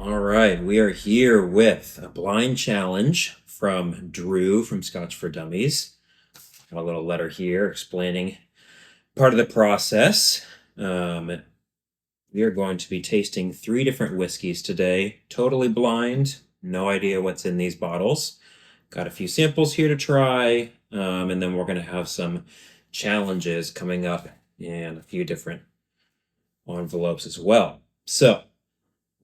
All right, we are here with a blind challenge from Drew from Scotch for Dummies. Got a little letter here explaining part of the process. We are going to be tasting 3 different whiskeys today, totally blind, no idea what's in these bottles. Got a few samples here to try, and then we're going to have some challenges coming up in a few different envelopes as well. So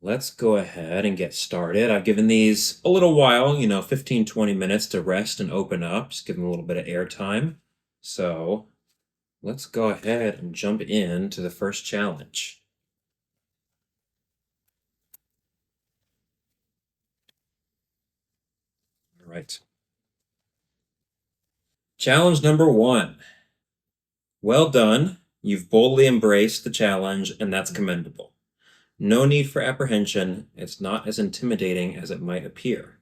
let's go ahead and get started. I've given these a little while, 15, 20 minutes to rest and open up. Just give them a little bit of air time. So let's go ahead and jump into the first challenge. All right. Challenge number 1. Well done. You've boldly embraced the challenge, and that's commendable. No need for apprehension. It's not as intimidating as it might appear.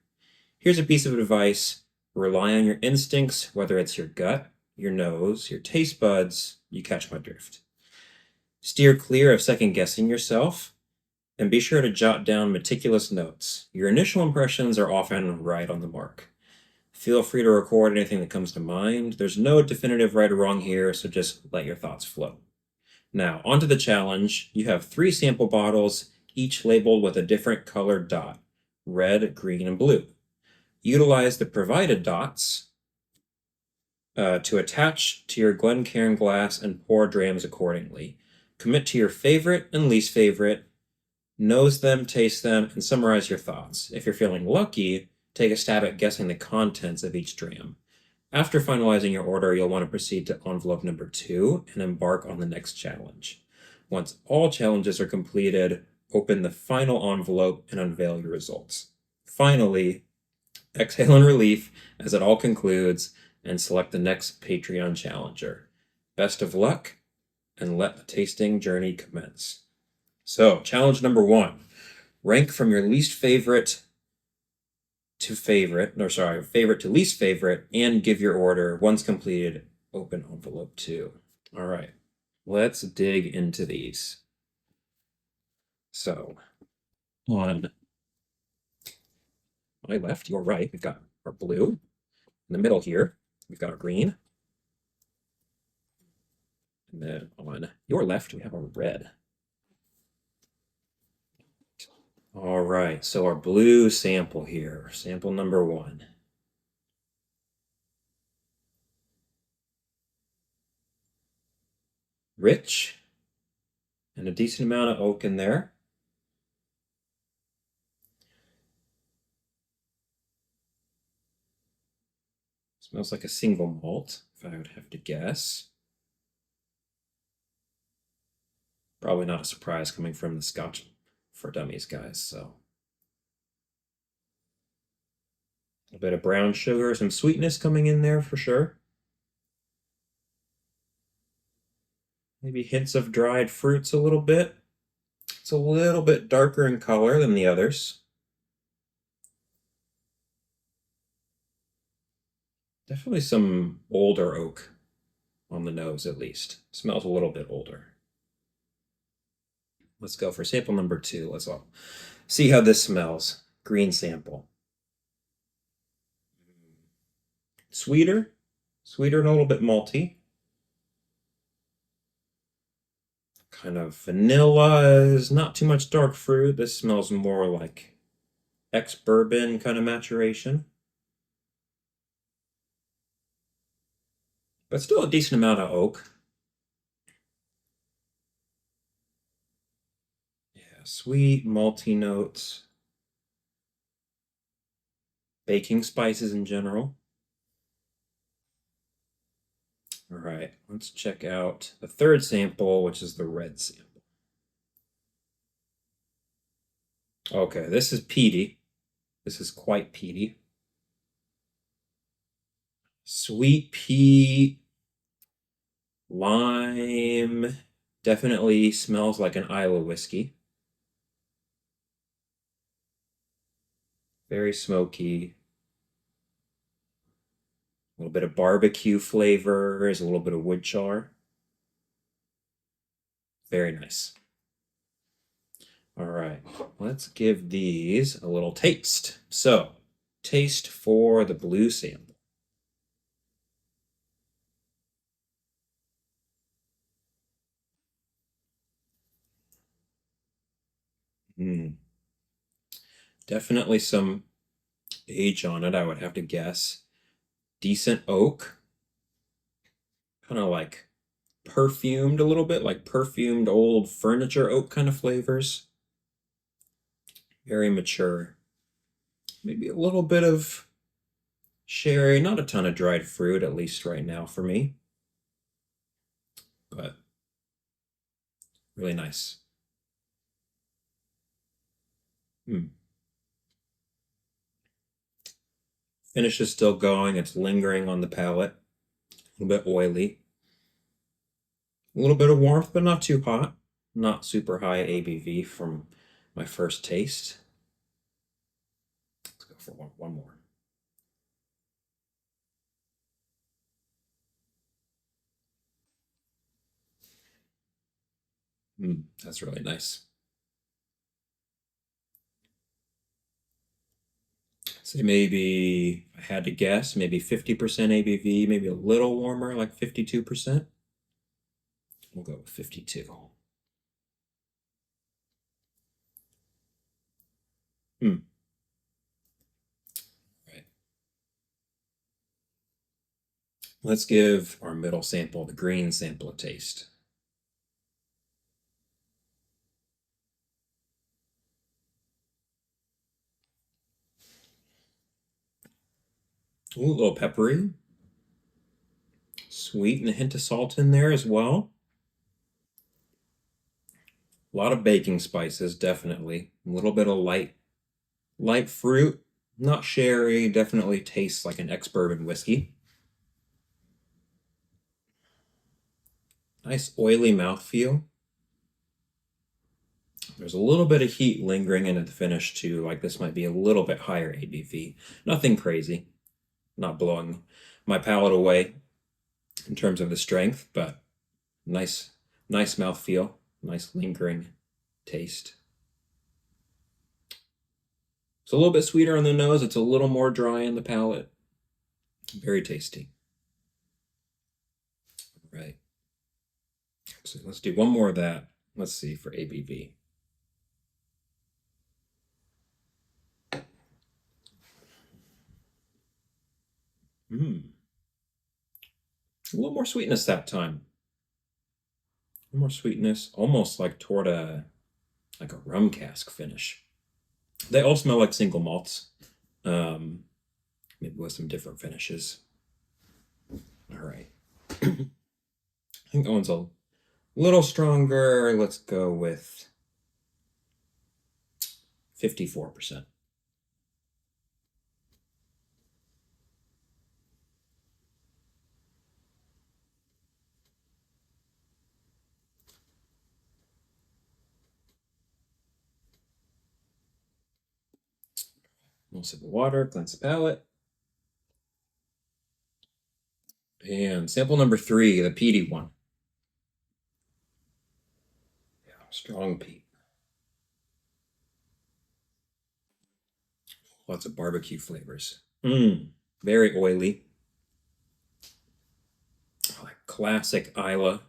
Here's a piece of advice. Rely on your instincts, whether it's your gut, your nose, your taste buds. You catch my drift. Steer clear of second-guessing yourself, and be sure to jot down meticulous notes. Your initial impressions are often right on the mark. Feel free to record anything that comes to mind. There's no definitive right or wrong here, so just let your thoughts flow. Now, onto the challenge. You have 3 sample bottles, each labeled with a different colored dot: red, green, and blue. Utilize the provided dots to attach to your Glencairn glass and pour drams accordingly. Commit to your favorite and least favorite, nose them, taste them, and summarize your thoughts. If you're feeling lucky, take a stab at guessing the contents of each dram. After finalizing your order, you'll want to proceed to envelope number 2 and embark on the next challenge. Once all challenges are completed, open the final envelope and unveil your results. Finally, exhale in relief as it all concludes and select the next Patreon challenger. Best of luck, and let the tasting journey commence. So, challenge number 1. Rank from your least favorite to favorite to least favorite, and give your order. Once completed, open envelope 2. All right, let's dig into these. So, on my left, your right, we've got our blue. In the middle here, we've got our green. And then on your left, we have our red. All right, so our blue sample here, sample number 1. Rich, and a decent amount of oak in there. Smells like a single malt, if I would have to guess. Probably not a surprise coming from the Scotch for Dummies guys, so. A bit of brown sugar, some sweetness coming in there for sure. Maybe hints of dried fruits a little bit. It's a little bit darker in color than the others. Definitely some older oak on the nose, at least. Smells a little bit older. Let's go for sample number 2. Let's all see how this smells. Green sample. Sweeter and a little bit malty. Kind of vanilla, is not too much dark fruit. This smells more like ex-bourbon kind of maturation. But still a decent amount of oak. Yeah, sweet, malty notes. Baking spices in general. All right, let's check out the 3rd sample, which is the red sample. Okay, this is peaty. This is quite peaty. Sweet pea, lime, definitely smells like an Iowa whiskey. Very smoky. A little bit of barbecue flavors, a little bit of wood char. Very nice. All right, let's give these a little taste. So, taste for the blue sample. Definitely some age on it, I would have to guess. Decent oak, kind of like perfumed a little bit, like perfumed old furniture oak kind of flavors. Very mature. Maybe a little bit of sherry, not a ton of dried fruit, at least right now for me, but really nice. Hmm. Finish is still going. It's lingering on the palate. A little bit oily. A little bit of warmth, but not too hot. Not super high ABV from my first taste. Let's go for one more. That's really nice. Say maybe, if I had to guess, maybe 50% ABV, maybe a little warmer, like 52%. We'll go with 52. Right. Let's give our middle sample, the green sample, a taste. Ooh, a little peppery. Sweet and a hint of salt in there as well. A lot of baking spices, definitely. A little bit of light fruit. Not sherry, definitely tastes like an ex-bourbon whiskey. Nice oily mouthfeel. There's a little bit of heat lingering into the finish too, like this might be a little bit higher ABV. Nothing crazy, not blowing my palate away in terms of the strength, but nice mouthfeel, nice lingering taste. It's a little bit sweeter on the nose. It's a little more dry in the palate. Very tasty. Right. So let's do one more of that. Let's see for ABV. A little more sweetness that time. A little more sweetness, almost like toward like a rum cask finish. They all smell like single malts, maybe with some different finishes. All right. I think that one's a little stronger. Let's go with 54%. A little sip of water, cleanse the palate. And sample number 3, the peaty one. Yeah, strong peat. Lots of barbecue flavors. Very oily. Like classic Isla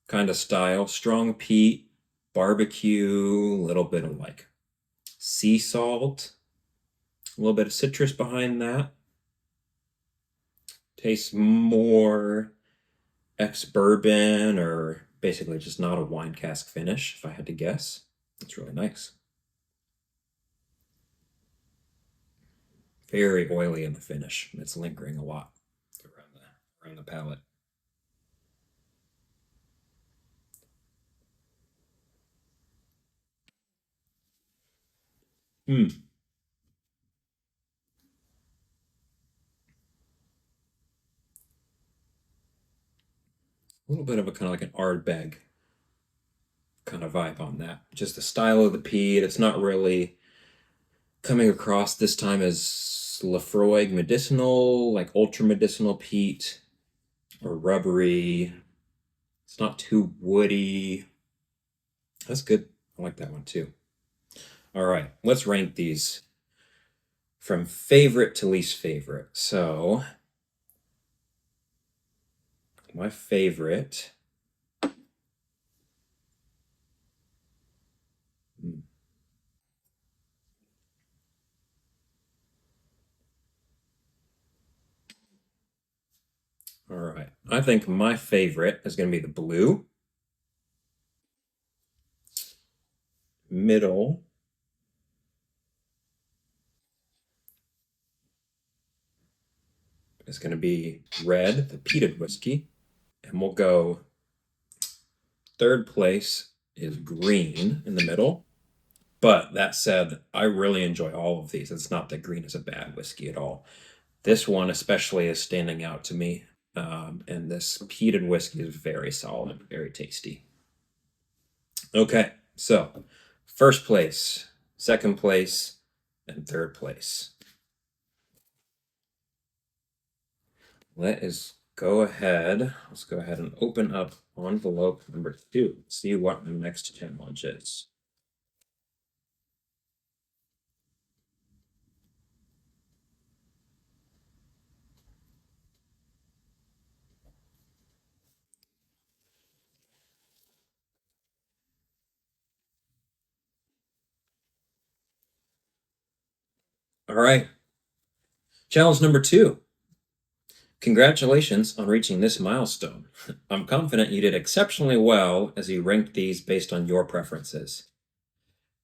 kind of style. Strong peat, barbecue, a little bit of like sea salt, a little bit of citrus behind that. Tastes more ex-bourbon or basically just not a wine cask finish, if I had to guess. It's really nice. Very oily in the finish. It's lingering a lot around the palate. A little bit of a kind of like an Ardbeg kind of vibe on that. Just the style of the peat. It's not really coming across this time as Lafroig medicinal, like ultra medicinal peat, or rubbery. It's not too woody. That's good. I like that one too. All right, let's rank these from favorite to least favorite. So, my favorite. All right, I think my favorite is going to be the blue. Middle is going to be red, the peated whiskey. And we'll go third place is green in the middle. But that said, I really enjoy all of these. It's not that green is a bad whiskey at all. This one especially is standing out to me. And this peated whiskey is very solid, very tasty. Okay, so first place, second place, and third place. Let's go ahead and open up envelope number 2. See what the next challenge is. All right. Challenge number 2. Congratulations on reaching this milestone. I'm confident you did exceptionally well as you ranked these based on your preferences.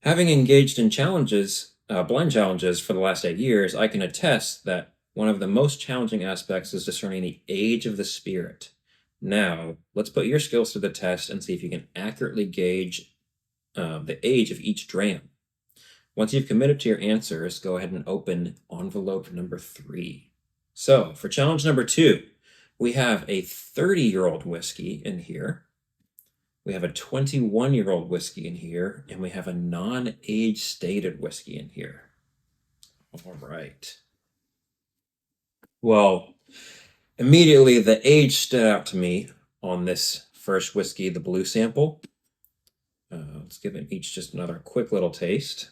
Having engaged in challenges, blind challenges for the last 8 years, I can attest that one of the most challenging aspects is discerning the age of the spirit. Now, let's put your skills to the test and see if you can accurately gauge the age of each dram. Once you've committed to your answers, go ahead and open envelope number 3. So, for challenge number 2, we have a 30-year-old whiskey in here. We have a 21-year-old whiskey in here, and we have a non-age stated whiskey in here. All right. Well, immediately the age stood out to me on this first whiskey, the blue sample. Let's give them each just another quick little taste.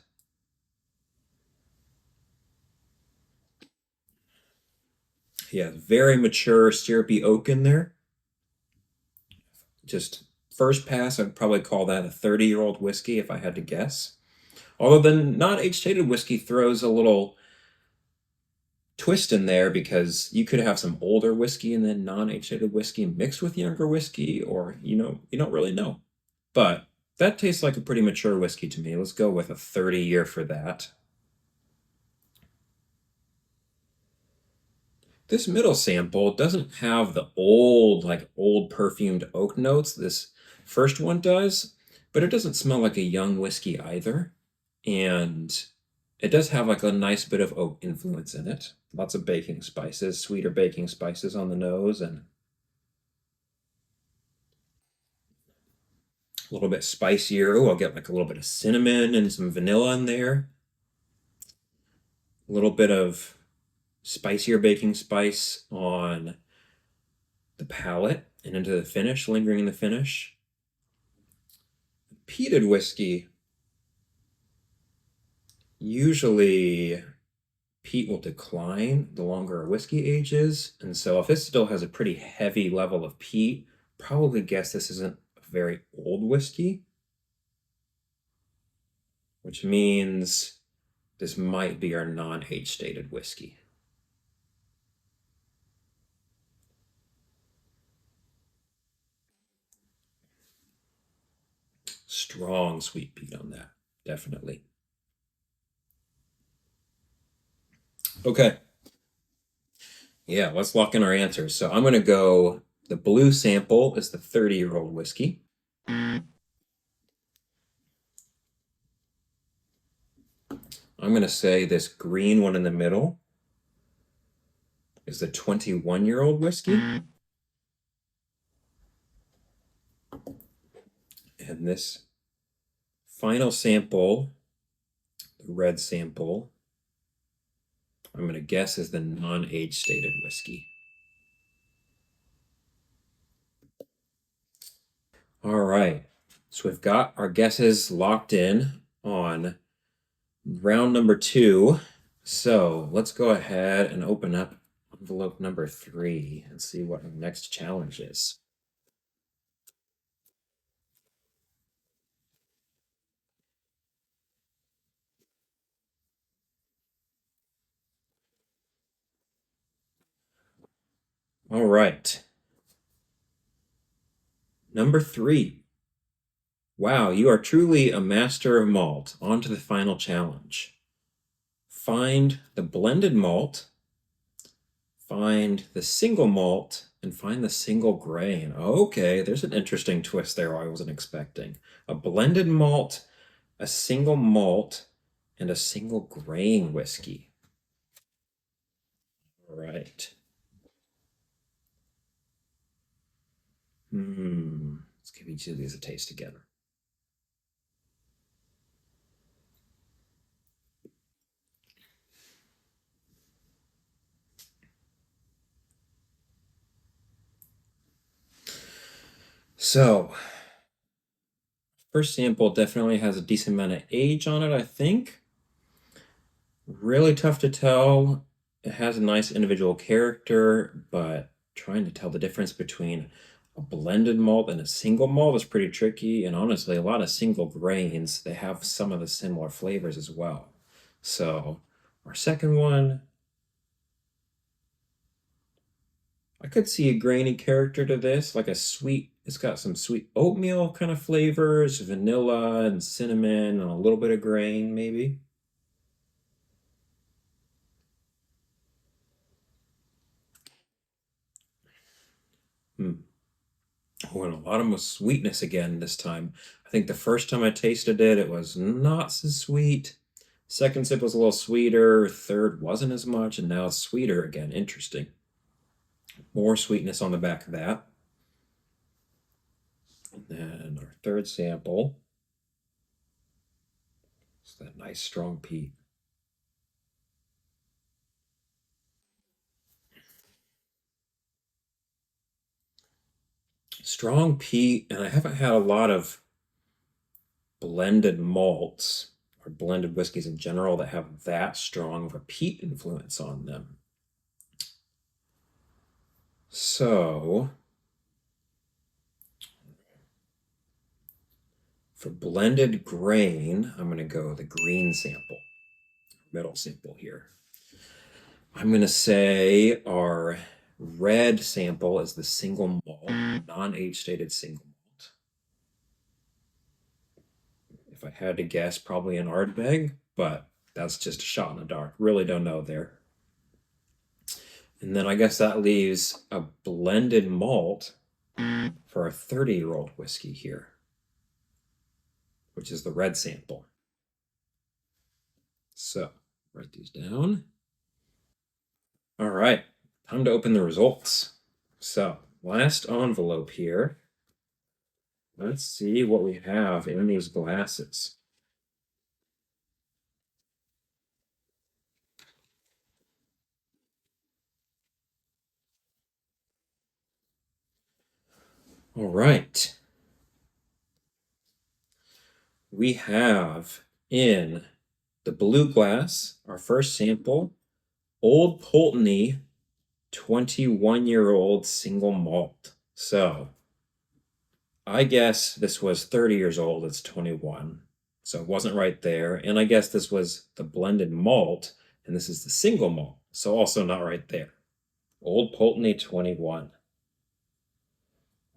Yeah, very mature, syrupy oak in there. Just first pass, I'd probably call that a 30-year-old whiskey if I had to guess. Although the non-age stated whiskey throws a little twist in there because you could have some older whiskey and then non-age stated whiskey mixed with younger whiskey, or you don't really know. But that tastes like a pretty mature whiskey to me. Let's go with a 30-year for that. This middle sample doesn't have the old perfumed oak notes. This first one does, but it doesn't smell like a young whiskey either. And it does have like a nice bit of oak influence in it. Lots of baking spices, sweeter baking spices on the nose, and a little bit spicier. Oh, I'll get like a little bit of cinnamon and some vanilla in there. A little bit of spicier baking spice on the palate and into the finish, lingering in the finish. Peated whiskey, usually peat will decline the longer a whiskey ages, and so if this still has a pretty heavy level of peat, probably guess this isn't a very old whiskey, which means this might be our non-age stated whiskey. Strong sweet peat on that, definitely. Okay. Yeah, let's lock in our answers. So I'm going to go, the blue sample is the 30-year-old whiskey. I'm going to say this green one in the middle is the 21-year-old whiskey. And this final sample, the red sample, I'm going to guess is the non-age stated whiskey. All right. So we've got our guesses locked in on Round number 2. So let's go ahead and open up envelope number 3 and see what our next challenge is. All right. Number 3. Wow, you are truly a master of malt. On to the final challenge. Find the blended malt, find the single malt, and find the single grain. Okay, there's an interesting twist there I wasn't expecting. A blended malt, a single malt, and a single grain whiskey. All right. Let's give each of these a taste together. So, first sample definitely has a decent amount of age on it, I think. Really tough to tell. It has a nice individual character, but trying to tell the difference between a blended malt and a single malt is pretty tricky. And honestly, a lot of single grains, they have some of the similar flavors as well. So our second one, I could see a grainy character to this, like a sweet, it's got some sweet oatmeal kind of flavors, vanilla and cinnamon, and a little bit of grain maybe. Oh, and a lot of sweetness again this time. I think the first time I tasted it, it was not so sweet. Second sip was a little sweeter. Third wasn't as much, and now it's sweeter again. Interesting. More sweetness on the back of that. And then our third sample is that nice strong peat. Strong peat, and I haven't had a lot of blended malts or blended whiskeys in general that have that strong of a peat influence on them. So, for blended grain, I'm going to go the green sample, middle sample here. I'm going to say our red sample is the single malt, non-age stated single malt. If I had to guess, probably an Ardbeg, but that's just a shot in the dark. Really don't know there. And then I guess that leaves a blended malt for a 30-year-old whiskey here, which is the red sample. So, write these down. All right, time to open the results. So, last envelope here. Let's see what we have in these glasses. All right. We have in the blue glass, our first sample, Old Pulteney 21-year-old single malt. So I guess this was 30 years old. It's 21. So it wasn't right there. And I guess this was the blended malt, and this is the single malt. So also not right there. Old Pulteney 21.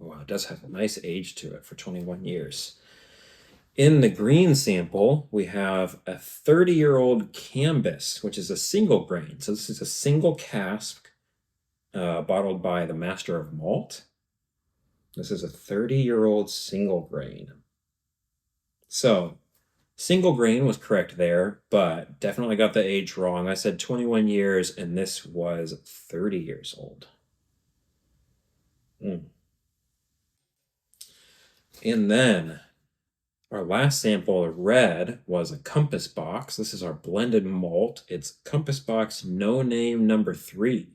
Wow, it does have a nice age to it for 21 years. In the green sample, we have a 30-year-old Cambus, which is a single grain. So this is a single cask bottled by the Master of Malt. This is a 30-year-old single grain. So single grain was correct there, but definitely got the age wrong. I said 21 years, and this was 30 years old. And then our last sample of red was a Compass Box. This is our blended malt. It's Compass Box No Name number 3.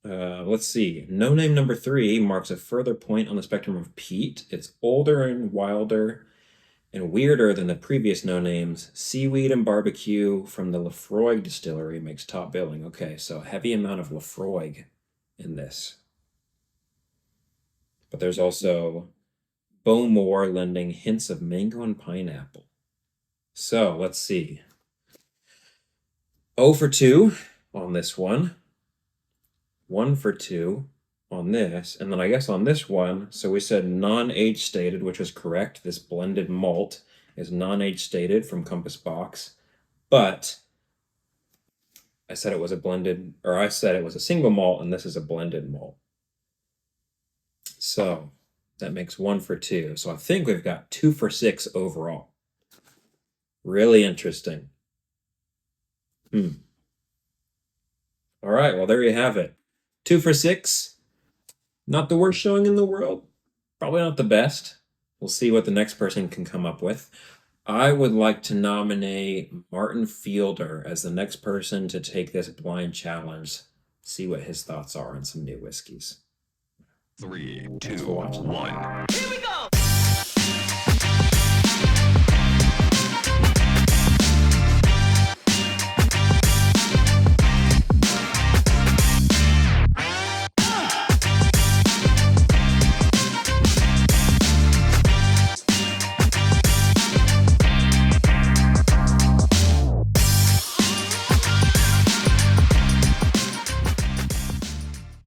Let's see. No name number 3 marks a further point on the spectrum of peat. It's older and wilder and weirder than the previous no names. Seaweed and barbecue from the Lefroy distillery makes top billing. Okay, so heavy amount of Lefroy in this. But there's also Bowmore lending hints of mango and pineapple. So let's see. 0 for 2 on this one. 1 for 2 on this. And then I guess on this one, so we said non-age stated, which was correct. This blended malt is non-age stated from Compass Box. But I said it was a blended, or I said it was a single malt, and this is a blended malt. So that makes 1 for 2. So I think we've got 2 for 6 overall. Really interesting. All right, well, there you have it. 2 for 6. Not the worst showing in the world. Probably not the best. We'll see what the next person can come up with. I would like to nominate Martin Fielder as the next person to take this blind challenge. See what his thoughts are on some new whiskeys. 3, Thanks 2, for watching. 1. Here we go!